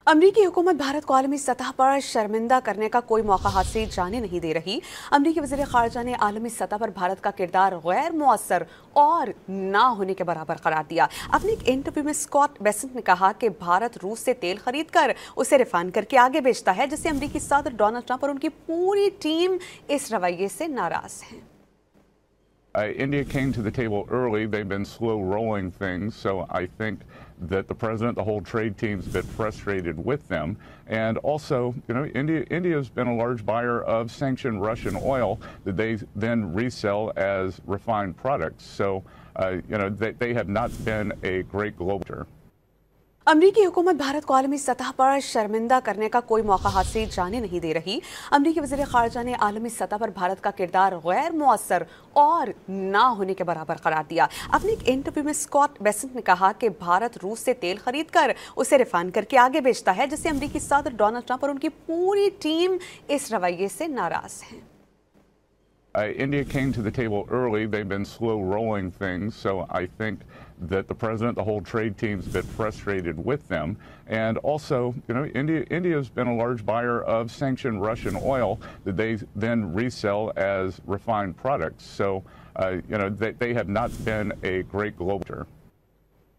अमरीकी हुकूमत भारत को आलमी सतह पर शर्मिंदा करने का कोई मौका हाथ से जाने नहीं दे रही। अमरीकी वज़ीर ख़ारजा ने आलमी सतह पर भारत का किरदार गैर मुअस्सर और ना होने के बराबर करार दिया। अपने एक इंटरव्यू में स्कॉट बेसेंट ने कहा कि भारत रूस से तेल खरीद कर उसे रिफाइन करके आगे बेचता है, जिससे अमरीकी सदर डोनाल्ड ट्रंप और उनकी पूरी टीम इस रवैये से नाराज है। India came to the table early. They've been slow rolling things, so I think that the president, the whole trade team's been frustrated with them. And also, India's been a large buyer of sanctioned Russian oil that they then resell as refined products. So, they have not been a great global. अमरीकी हुकूमत भारत को आलमी सतह पर शर्मिंदा करने का कोई मौका हाथ से जाने नहीं दे रही। अमरीकी वज़ीर ख़ारजा ने आलमी सतह पर भारत का किरदार गैर मुअस्सर और ना होने के बराबर करार दिया। अपने एक इंटरव्यू में स्कॉट बेसेंट ने कहा कि भारत रूस से तेल खरीद कर उसे रिफाइन करके आगे बेचता है, जिससे अमरीकी सदर डोनाल्ड ट्रंप और उनकी पूरी टीम इस रवैये से नाराज है। India came to the table early. They've been slow rolling things, so I think that the president, the whole trade team's been frustrated with them. And also, India's been a large buyer of sanctioned Russian oil that they then resell as refined products. So, they have not been a great global.